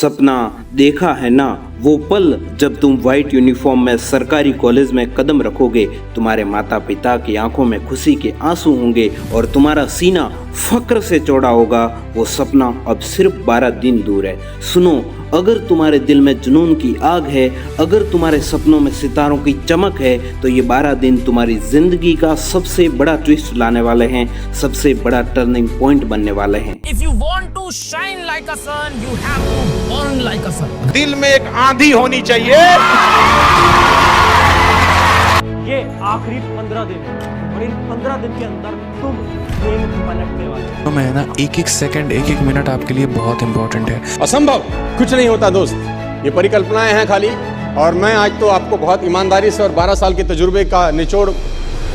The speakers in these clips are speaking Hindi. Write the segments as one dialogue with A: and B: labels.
A: सपना देखा है ना वो पल जब तुम व्हाइट यूनिफॉर्म में सरकारी कॉलेज में कदम रखोगे। तुम्हारे माता पिता की आंखों में खुशी के आंसू होंगे और तुम्हारा सीना फक्र से चौड़ा होगा। वो सपना अब सिर्फ 12 दिन दूर है। सुनो, अगर तुम्हारे दिल में जुनून की आग है, अगर तुम्हारे सपनों में सितारों की चमक है, तो ये 12 दिन तुम्हारी जिंदगी का सबसे बड़ा ट्विस्ट लाने वाले हैं, सबसे बड़ा टर्निंग पॉइंट बनने वाले हैं।
B: If you want to shine like a sun, you have to burn like a sun.
C: दिल में एक आंधी होनी चाहिए।
D: ये आखिरी 15 दिन है और इन 15 दिन के अंदर तुम गेम पलटने वाले हो।
E: तो मैं ना एक एक सेकंड एक एक मिनट आपके लिए बहुत इंपॉर्टेंट है।
C: असंभव कुछ नहीं होता दोस्त, ये परिकल्पनाएं हैं खाली। और मैं आज तो आपको बहुत ईमानदारी से और 12 साल के तजुर्बे का निचोड़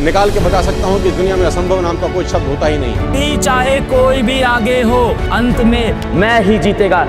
C: निकाल के बता सकता हूँ कि दुनिया में असंभव नाम का कोई शब्द होता ही नहीं।
B: चाहे कोई भी आगे हो, अंत में मैं ही जीतेगा।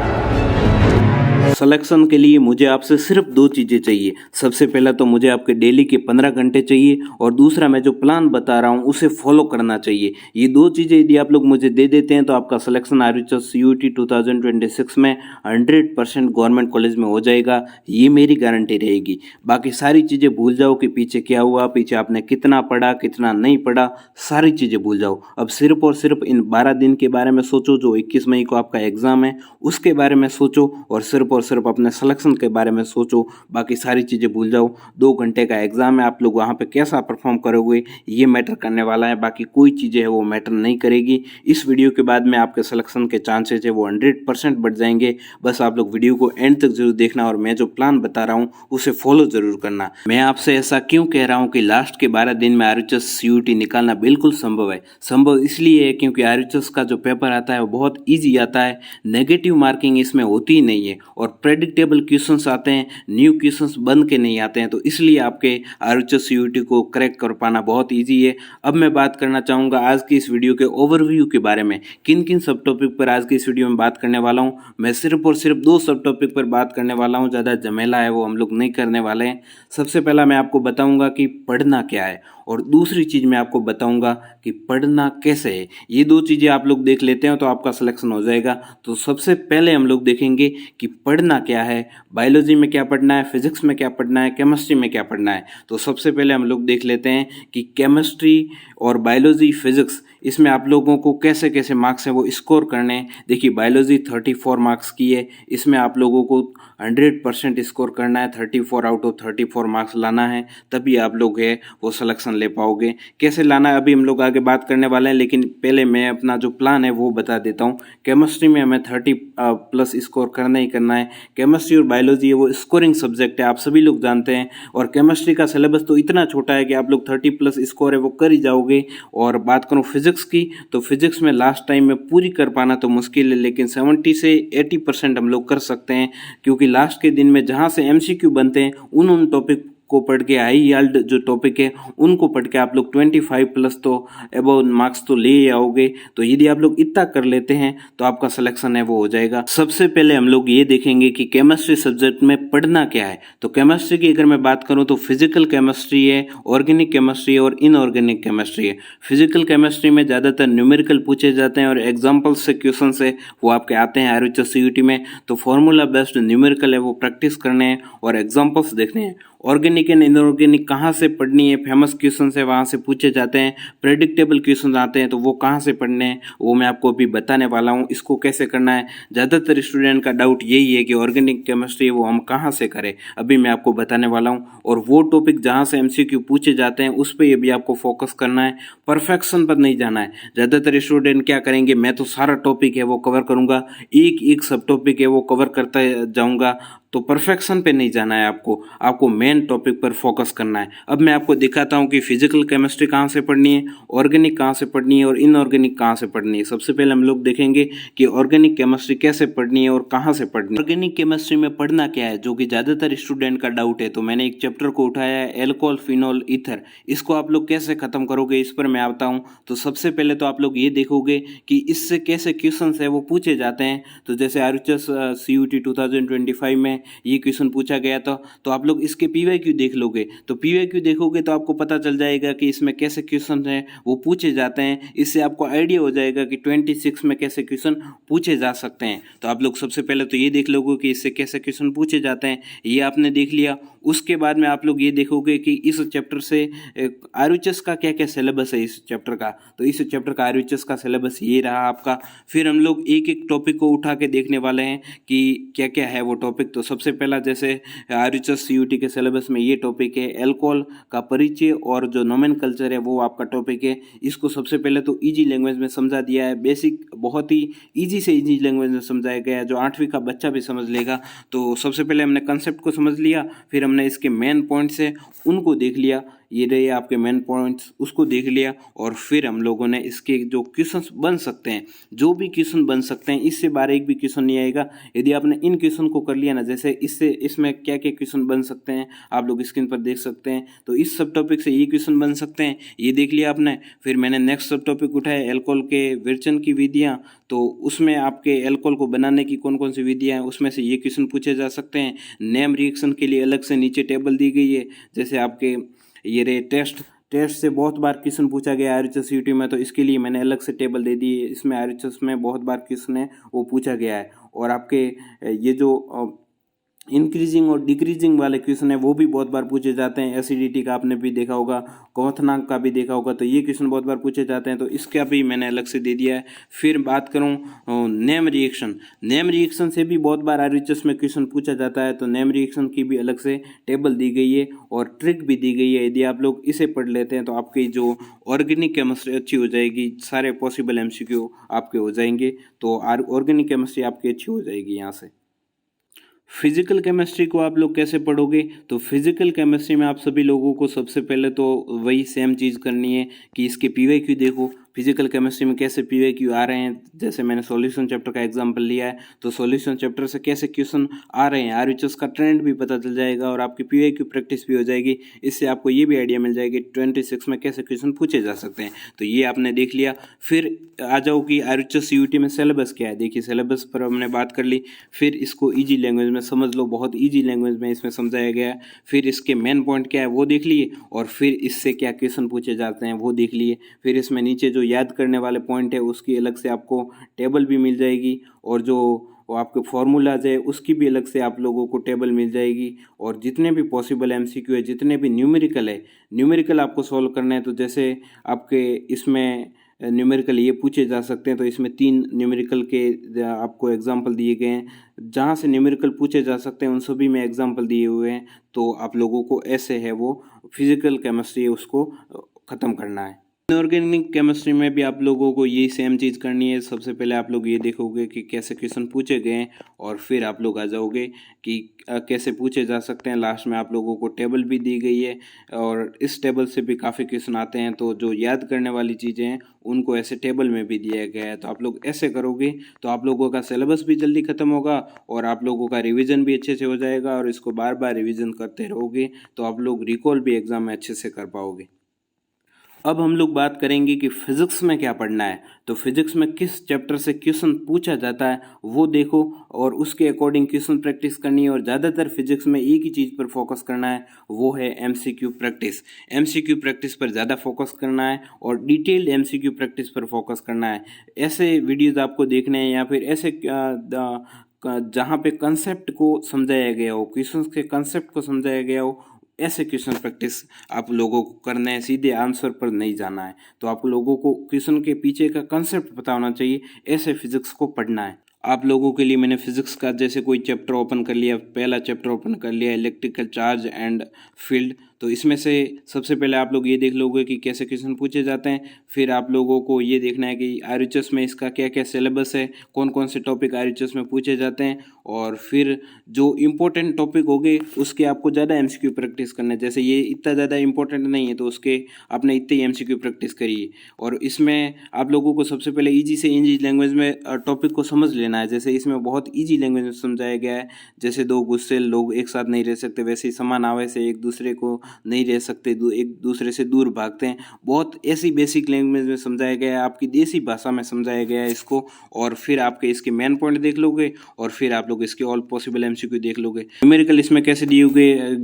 A: सिलेक्शन के लिए मुझे आपसे सिर्फ 2 चीज़ें चाहिए। सबसे पहला तो मुझे आपके डेली के 15 घंटे चाहिए और दूसरा मैं जो प्लान बता रहा हूँ उसे फॉलो करना चाहिए। ये 2 चीज़ें यदि आप लोग मुझे दे देते हैं तो आपका सिलेक्शन आरएचएस सीयूईटी 2026 में 100% गवर्नमेंट कॉलेज में हो जाएगा। ये मेरी गारंटी रहेगी। बाकी सारी चीज़ें भूल जाओ कि पीछे क्या हुआ, पीछे आपने कितना पढ़ा कितना नहीं पढ़ा, सारी चीज़ें भूल जाओ। अब सिर्फ और सिर्फ इन 12 दिन के बारे में सोचो जो 21 मई को आपका एग्ज़ाम है, उसके बारे में सोचो और सिर्फ अपने सिलेक्शन के बारे में सोचो। बाकी सारी चीज़ें भूल जाओ। 2 घंटे का एग्जाम है, आप लोग वहाँ पे कैसा परफॉर्म करोगे ये मैटर करने वाला है। बाकी कोई चीज़ें है वो मैटर नहीं करेगी। इस वीडियो के बाद में आपके सिलेक्शन के चांसेस है वो 100% बढ़ जाएंगे। बस आप लोग वीडियो को एंड तक जरूर देखना और मैं जो प्लान बता रहा हूँ उसे फॉलो जरूर करना। मैं आपसे ऐसा क्यों कह रहा हूँ कि लास्ट के 12 दिन में आरएचएस सीयूईटी निकालना बिल्कुल संभव है। संभव इसलिए है क्योंकि आरएचएस का जो पेपर आता है वो बहुत ईजी आता है, नेगेटिव मार्किंग इसमें होती ही नहीं है और प्रेडिक्टेबल क्वेश्चंस आते हैं, न्यू क्वेश्चंस बन के नहीं आते हैं। तो इसलिए आपके आरएचएस सीयूईटी को क्रैक कर पाना बहुत इजी है। अब मैं बात करना चाहूँगा आज की इस वीडियो के ओवरव्यू के बारे में। किन किन सब टॉपिक पर आज की इस वीडियो में बात करने वाला हूँ। मैं सिर्फ और सिर्फ 2 सब टॉपिक पर बात करने वाला हूँ, ज़्यादा झमेला है वो हम लोग नहीं करने वाले हैं। सबसे पहला मैं आपको बताऊँगा कि पढ़ना क्या है और दूसरी चीज़ मैं आपको बताऊंगा कि पढ़ना कैसे है। ये 2 चीज़ें आप लोग देख लेते हैं तो आपका सिलेक्शन हो जाएगा। तो सबसे पहले हम लोग देखेंगे कि पढ़ना क्या है, बायोलॉजी में क्या पढ़ना है, फिजिक्स में क्या पढ़ना है, केमिस्ट्री में क्या पढ़ना है। तो सबसे पहले हम लोग देख लेते हैं कि केमिस्ट्री और बायोलॉजी फिजिक्स इसमें आप लोगों को कैसे कैसे मार्क्स हैं वो स्कोर करने हैं। देखिए बायोलॉजी 34 मार्क्स की है, इसमें आप लोगों को 100% स्कोर करना है, 34 आउट ऑफ 34 मार्क्स लाना है, तभी आप लोग है वो सिलेक्शन ले पाओगे। कैसे लाना है अभी हम लोग आगे बात करने वाले हैं, लेकिन पहले मैं अपना जो प्लान है वो बता देता हूँ। केमिस्ट्री में हमें 30+ स्कोर करना ही करना है। केमिस्ट्री और बायोलॉजी है वो स्कोरिंग सब्जेक्ट है, आप सभी लोग जानते हैं। और केमिस्ट्री का सिलेबस तो इतना छोटा है कि आप लोग 30+ स्कोर है वो कर ही जाओगे। और बात करूँ फिजिक्स की, तो फिजिक्स में लास्ट टाइम में पूरी कर पाना तो मुश्किल है, लेकिन 70 से 80% हम लोग कर सकते हैं, क्योंकि लास्ट के दिन में जहाँ से एमसीक्यू बनते हैं उन टॉपिक को पढ़ के, हाई यील्ड जो टॉपिक है उनको पढ़ के आप लोग 25+ तो अबव मार्क्स तो ले आओगे। तो यदि आप लोग इतना कर लेते हैं तो आपका सिलेक्शन है वो हो जाएगा। सबसे पहले हम लोग ये देखेंगे कि केमिस्ट्री सब्जेक्ट में पढ़ना क्या है। तो केमिस्ट्री की अगर मैं बात करूं तो फिजिकल केमिस्ट्री है, ऑर्गेनिक केमिस्ट्री और इनऑर्गेनिक केमिस्ट्री है। फिजिकल केमिस्ट्री में ज़्यादातर न्यूमेरिकल पूछे जाते हैं और एग्जाम्पल्स से क्वेश्चन है वो आपके आते हैं आरएचएस सीयूईटी में। तो फॉर्मूला बेस्ड न्यूमेरिकल है वो प्रैक्टिस करने हैं और एग्जाम्पल्स देखने हैं। ऑर्गेनिक एंड इनऑर्गेनिक कहाँ से पढ़नी है, फेमस क्वेश्चन है वहाँ से पूछे जाते हैं। प्रेडिक्टेबल क्वेश्चन आते हैं तो वो कहाँ से पढ़ने हैं वो मैं आपको अभी बताने वाला हूँ। इसको कैसे करना है, ज़्यादातर स्टूडेंट का डाउट यही है कि ऑर्गेनिक केमिस्ट्री वो हम कहाँ से करें, अभी मैं आपको बताने वाला हूँ। और वो टॉपिक जहाँ से एमसीक्यू पूछे जाते हैं उस पर ये भी आपको फोकस करना है, परफेक्शन पर नहीं जाना है। ज़्यादातर स्टूडेंट क्या करेंगे, मैं तो सारा टॉपिक है वो कवर करूँगा, एक सब टॉपिक है वो कवर करता जाऊँगा, तो परफेक्शन पे नहीं जाना है। आपको मेन टॉपिक पर फोकस करना है। अब मैं आपको दिखाता हूँ कि फिजिकल केमिस्ट्री कहाँ से पढ़नी है, ऑर्गेनिक कहाँ से पढ़नी है और इनऑर्गेनिक कहाँ से पढ़नी है। सबसे पहले हम लोग देखेंगे कि ऑर्गेनिक केमिस्ट्री कैसे पढ़नी है और कहाँ से पढ़नी है। ऑर्गेनिक केमिस्ट्री में पढ़ना क्या है, जो कि ज़्यादातर स्टूडेंट का डाउट है। तो मैंने एक चैप्टर को उठाया है, एल्कोहल फिनोल ईथर। इसको आप लोग कैसे खत्म करोगे इस पर मैं आता हूँ। तो सबसे पहले तो आप लोग ये देखोगे कि इससे कैसे क्वेश्चन है वो पूछे जाते हैं। तो जैसे आरएचएस सीयूईटी 2025 में ये क्वेश्चन पूछा गया था, तो आप लोग इसके पीवाईक्यू देख लोगे, तो पीवाईक्यू देखोगे तो आपको पता चल जाएगा कि इसमें कैसे क्वेश्चन है वो पूछे जाते हैं। इससे आपको आइडिया हो जाएगा कि 26 में कैसे क्वेश्चन पूछे जा सकते हैं। तो आप लोग सबसे पहले तो ये देख लोगे कि इससे कैसे क्वेश्चन पूछे जाते हैं, ये आपने देख लिया। उसके बाद में आप लोग ये देखोगे कि इस चैप्टर से आरयूएचएस का क्या क्या सिलेबस है इस चैप्टर का, तो इस चैप्टर का आरयूएचएस का सिलेबस ये रहा आपका। फिर हम लोग एक एक टॉपिक को उठा के देखने वाले हैं कि क्या क्या है वो टॉपिक। तो सबसे पहला जैसे आरयूएचएस सीयूटी के सिलेबस में ये टॉपिक है अल्कोहल का परिचय और जो नोमेनकल्चर है वो आपका टॉपिक है। इसको सबसे पहले तो इजी लैंग्वेज में समझा दिया है, बेसिक बहुत ही इजी से इजी लैंग्वेज में समझाया गया है, जो 8वीं का बच्चा भी समझ लेगा। तो सबसे पहले हमने कंसेप्ट को समझ लिया, फिर हमने इसके मेन पॉइंट्स है उनको देख लिया, ये रहे आपके मेन पॉइंट्स, उसको देख लिया। और फिर हम लोगों ने इसके जो क्वेश्चंस बन सकते हैं, जो भी क्वेश्चन बन सकते हैं, इससे बाहर एक भी क्वेश्चन नहीं आएगा यदि आपने इन क्वेश्चन को कर लिया ना। जैसे इससे इसमें क्या क्या क्वेश्चन बन सकते हैं आप लोग स्क्रीन पर देख सकते हैं। तो इस सब टॉपिक से ये क्वेश्चन बन सकते हैं, ये देख लिया आपने। फिर मैंने नेक्स्ट सब टॉपिक उठाया अल्कोहल के विरचन की विधियाँ, तो उसमें आपके अल्कोहल को बनाने की कौन कौन सी विधियाँ हैं उसमें से ये क्वेश्चन पूछे जा सकते हैं। नेम रिएक्शन के लिए अलग से नीचे टेबल दी गई है, जैसे आपके ये रहे टेस्ट से बहुत बार क्वेश्चन पूछा गया आरयूएचएस सीयूटी में, तो इसके लिए मैंने अलग से टेबल दे दी है। इसमें आरयूएचएस में बहुत बार क्वेश्चन है वो पूछा गया है। और आपके ये जो इंक्रीजिंग और डिक्रीजिंग वाले क्वेश्चन है वो भी बहुत बार पूछे जाते हैं। एसिडिटी का आपने भी देखा होगा, क्वथनांक का भी देखा होगा, तो ये क्वेश्चन बहुत बार पूछे जाते हैं, तो इसका भी मैंने अलग से दे दिया है। फिर बात करूं नेम रिएक्शन से भी बहुत बार आरयूएचएस में क्वेश्चन पूछा जाता है, तो नेम रिएक्शन की भी अलग से टेबल दी गई है और ट्रिक भी दी गई है। यदि आप लोग इसे पढ़ लेते हैं तो आपकी जो ऑर्गेनिक केमिस्ट्री अच्छी हो जाएगी, सारे पॉसिबल एमसीक्यू आपके हो जाएंगे, तो ऑर्गेनिक केमिस्ट्री आपकी अच्छी हो जाएगी। यहाँ से फिजिकल केमिस्ट्री को आप लोग कैसे पढ़ोगे, तो फिजिकल केमिस्ट्री में आप सभी लोगों को सबसे पहले तो वही सेम चीज़ करनी है कि इसके पीवाईक्यू देखो। फिजिकल केमिस्ट्री में कैसे पीवाईक्यू आ रहे हैं, जैसे मैंने सॉल्यूशन चैप्टर का एग्जांपल लिया है, तो सॉल्यूशन चैप्टर से कैसे क्वेश्चन आ रहे हैं, आरयूएचएस का ट्रेंड भी पता चल जाएगा और आपकी पीवाईक्यू प्रैक्टिस भी हो जाएगी। इससे आपको ये भी आइडिया मिल जाएगी 26 में कैसे क्वेश्चन पूछे जा सकते हैं। तो ये आपने देख लिया। फिर आ जाओ कि आरयूएचएस सीयूटी में सिलेबस क्या है। देखिए सिलेबस पर हमने बात कर ली, फिर इसको ईजी लैंग्वेज में समझ लो, बहुत ईजी लैंग्वेज में इसमें समझाया गया है। फिर इसके मेन पॉइंट क्या है वो देख लिए, और फिर इससे क्या क्वेश्चन पूछे जाते हैं वो देख लिए। फिर इसमें नीचे जो याद करने वाले पॉइंट है उसकी अलग से आपको टेबल भी मिल जाएगी, और जो वो आपके फार्मूलाज है उसकी भी अलग से आप लोगों को टेबल मिल जाएगी। और जितने भी पॉसिबल एमसीक्यू है, जितने भी न्यूमेरिकल है, न्यूमेरिकल आपको सॉल्व करना है, तो जैसे आपके इसमें न्यूमेरिकल ये पूछे जा सकते हैं, तो इसमें 3 न्यूमेरिकल के आपको एग्जांपल दिए गए हैं। जहाँ से न्यूमेरिकल पूछे जा सकते हैं उन सभी में एग्जांपल दिए हुए हैं। तो आप लोगों को ऐसे है वो फिजिकल केमिस्ट्री है उसको ख़त्म करना है। इनऑर्गेनिक केमिस्ट्री में भी आप लोगों को ये सेम चीज़ करनी है। सबसे पहले आप लोग ये देखोगे कि कैसे क्वेश्चन पूछे गए हैं, और फिर आप लोग आ जाओगे कि कैसे पूछे जा सकते हैं। लास्ट में आप लोगों को टेबल भी दी गई है, और इस टेबल से भी काफ़ी क्वेश्चन आते हैं, तो जो याद करने वाली चीज़ें हैं उनको ऐसे टेबल में भी दिया गया है। तो आप लोग ऐसे करोगे तो आप लोगों का सिलेबस भी जल्दी ख़त्म होगा, और आप लोगों का रिवीजन भी अच्छे से हो जाएगा, और इसको बार बार रिवीजन करते रहोगे तो आप लोग रिकॉल भी एग्ज़ाम में अच्छे से कर पाओगे। अब हम लोग बात करेंगे कि फिजिक्स में क्या पढ़ना है। तो फिजिक्स में किस चैप्टर से क्वेश्चन पूछा जाता है वो देखो, और उसके अकॉर्डिंग क्वेश्चन प्रैक्टिस करनी है। और ज़्यादातर फिजिक्स में एक ही चीज़ पर फोकस करना है, वो है एमसीक्यू प्रैक्टिस। एमसीक्यू प्रैक्टिस पर ज़्यादा फोकस करना है, और डिटेल्ड एमसीक्यू प्रैक्टिस पर फोकस करना है। ऐसे वीडियोज़ आपको देखने हैं, या फिर ऐसे जहाँ पे कंसेप्ट को समझाया गया हो, क्वेश्चन के कंसेप्ट को समझाया गया हो, ऐसे क्वेश्चन प्रैक्टिस आप लोगों को करना है। सीधे आंसर पर नहीं जाना है। तो आप लोगों को क्वेश्चन के पीछे का कंसेप्ट पता होना चाहिए, ऐसे फिजिक्स को पढ़ना है। आप लोगों के लिए मैंने फिजिक्स का जैसे कोई चैप्टर ओपन कर लिया, पहला चैप्टर ओपन कर लिया इलेक्ट्रिकल चार्ज एंड फील्ड। तो इसमें से सबसे पहले आप लोग ये देख लोगे कि कैसे क्वेश्चन पूछे जाते हैं। फिर आप लोगों को ये देखना है कि आरयूएचएस में इसका क्या क्या सिलेबस है, कौन कौन से टॉपिक आरयूएचएस में पूछे जाते हैं। और फिर जो इम्पोर्टेंट टॉपिक होंगे उसके आपको ज़्यादा एमसीक्यू प्रैक्टिस करना है। जैसे ये इतना ज़्यादा इंपॉर्टेंट नहीं है तो उसके आपने इतने ही एमसीक्यू प्रैक्टिस करिए। और इसमें आप लोगों को सबसे पहले ईजी से ईजी लैंग्वेज में टॉपिक को समझ लेना है। जैसे इसमें बहुत ईजी लैंग्वेज में समझाया गया है, जैसे 2 गुस्से लोग एक साथ नहीं रह सकते, वैसे ही समान आवाज़ से एक दूसरे को नहीं रह सकते, एक दूसरे से दूर भागते हैं। बहुत ऐसी बेसिक लैंग्वेज में समझाया गया है, आपकी देसी भाषा में समझाया गया है इसको, और फिर आपके इसके मेन पॉइंट देख लोगे और फिर आप लोग इसके ऑल पॉसिबल एमसीक्यू देख लोगे। न्यूमेरिकल इसमें कैसे दिए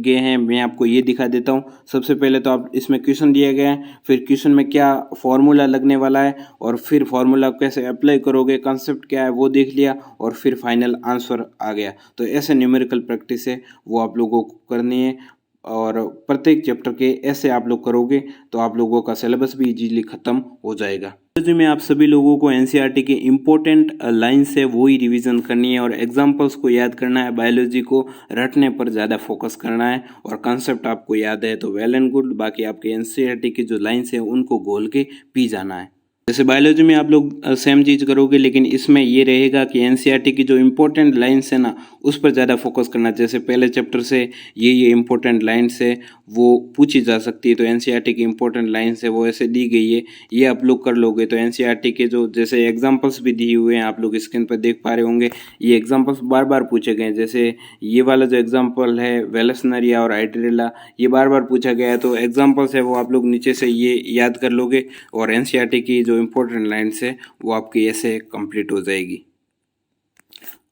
A: गए हैं मैं आपको ये दिखा देता हूँ। सबसे पहले तो आप इसमें क्वेश्चन दिया गया है, फिर क्वेश्चन में क्या फॉर्मूला लगने वाला है और फिर फॉर्मूला कैसे अप्लाई करोगे, कंसेप्ट क्या है वो देख लिया और फिर फाइनल आंसर आ गया। तो ऐसे न्यूमेरिकल प्रैक्टिस है वो आप लोगों को करनी है, और प्रत्येक चैप्टर के ऐसे आप लोग करोगे तो आप लोगों का सिलेबस भी इजीली खत्म हो जाएगा। बायोलॉजी में आप सभी लोगों को एनसीईआरटी के इम्पोर्टेंट लाइन्स है वो ही रिवीजन करनी है और एग्जांपल्स को याद करना है। बायोलॉजी को रटने पर ज़्यादा फोकस करना है और कंसेप्ट आपको याद है तो वेल एंड गुड, बाकी आपके एनसीईआरटी की जो लाइन्स है उनको घोल के पी जाना है। जैसे बायोलॉजी में आप लोग सेम चीज़ करोगे, लेकिन इसमें ये रहेगा कि एनसीईआरटी की जो इम्पोर्टेंट लाइन्स है ना उस पर ज़्यादा फोकस करना। जैसे पहले चैप्टर से ये इम्पोर्टेंट लाइन्स है वो पूछी जा सकती है, तो एनसीईआरटी की इम्पोर्टेंट लाइन्स है वो ऐसे दी गई है, ये आप लोग कर लोगे तो एनसीईआरटी के जो जैसे एग्जाम्पल्स भी दिए हुए हैं आप लोग स्क्रीन पर देख पा रहे होंगे, ये एग्जाम्पल्स बार बार पूछे गए हैं। जैसे ये वाला जो एग्जाम्पल है वेलसनरिया और हाइड्रेला, ये बार बार पूछा गया है, तो एग्जाम्पल्स है वो आप लोग नीचे से ये याद कर लोगे और एनसीईआरटी की जो इम्पोर्टेंट लाइन्स है वो आपकी ऐसे कंप्लीट हो जाएगी।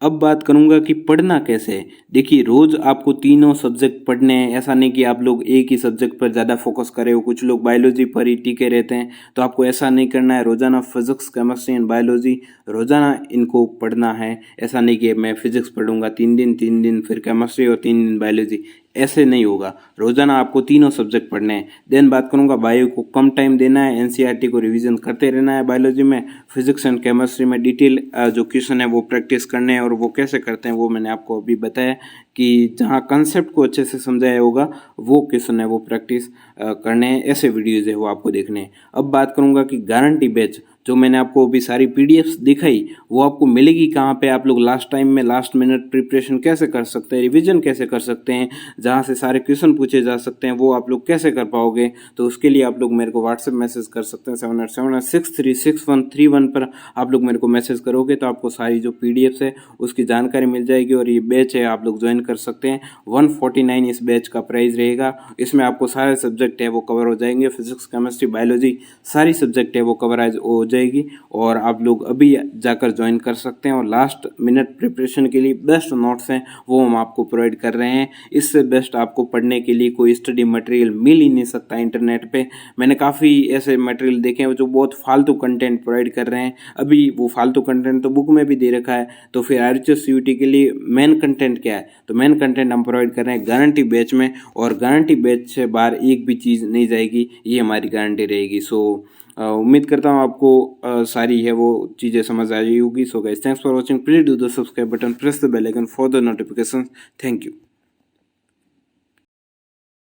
A: अब बात करूंगा कि पढ़ना कैसे है। देखिए रोज आपको तीनों सब्जेक्ट पढ़ने हैं, ऐसा नहीं कि आप लोग एक ही सब्जेक्ट पर ज़्यादा फोकस करें हो। कुछ लोग बायोलॉजी पर ही टिके रहते हैं, तो आपको ऐसा नहीं करना है। रोजाना फिजिक्स, केमिस्ट्री एंड बायोलॉजी रोजाना इनको पढ़ना है। ऐसा नहीं कि मैं फिजिक्स पढ़ूंगा 3 दिन फिर केमिस्ट्री और 3 दिन बायोलॉजी, ऐसे नहीं होगा। रोजाना आपको तीनों सब्जेक्ट पढ़ने हैं। देन बात करूंगा बायो को कम टाइम देना है, एनसीईआरटी को रिवीजन करते रहना है। बायोलॉजी में फिजिक्स एंड केमिस्ट्री में डिटेल जो क्वेश्चन है वो प्रैक्टिस करने हैं, और वो कैसे करते हैं वो मैंने आपको अभी बताया कि जहाँ कंसेप्ट को अच्छे से समझाया होगा वो क्वेश्चन है वो प्रैक्टिस करने हैं। ऐसे वीडियोज है वो आपको देखने हैं। अब बात करूंगा कि गारंटी बैच जो मैंने आपको अभी सारी पीडीएफ्स दिखाई वो आपको मिलेगी कहाँ पे, आप लोग लास्ट टाइम में लास्ट मिनट प्रिपरेशन कैसे कर सकते हैं, रिवीजन कैसे कर सकते हैं, जहाँ से सारे क्वेश्चन पूछे जा सकते हैं वो आप लोग कैसे कर पाओगे। तो उसके लिए आप लोग मेरे को व्हाट्सएप मैसेज कर सकते हैं 7878636131 पर आप लोग मेरे को मैसेज करोगे तो आपको सारी जो पीडीएफ्स है उसकी जानकारी मिल जाएगी। और ये बैच है आप लोग ज्वाइन कर सकते हैं। 149 इस बैच का प्राइस रहेगा। इसमें आपको सारे सब्जेक्ट है वो कवर हो जाएंगे, फिजिक्स, केमिस्ट्री, बायोलॉजी सारी सब्जेक्ट है वो कवरेज हो जाएगी, और आप लोग अभी जाकर ज्वाइन कर सकते हैं। और लास्ट मिनट प्रिपरेशन के लिए बेस्ट नोट्स हैं वो हम आपको प्रोवाइड कर रहे हैं। इससे बेस्ट आपको पढ़ने के लिए कोई स्टडी मटेरियल मिल ही नहीं सकता इंटरनेट पे। मैंने काफ़ी ऐसे मटेरियल देखे हैं जो बहुत फालतू कंटेंट प्रोवाइड कर रहे हैं। अभी वो फालतू कंटेंट तो बुक में भी दे रखा है, तो फिर आरएचएस सीयूटी के लिए मेन कंटेंट क्या है, तो मेन कंटेंट हम प्रोवाइड कर रहे हैं गारंटी बैच में, और गारंटी बैच से बाहर एक भी चीज़ नहीं जाएगी, ये हमारी गारंटी रहेगी। सो उम्मीद करता हूँ आपको सारी है वो चीज़ें समझ आ रही होगी। So guys, thanks for watching. Please do the subscribe button, press the bell icon for the notification. Thank you.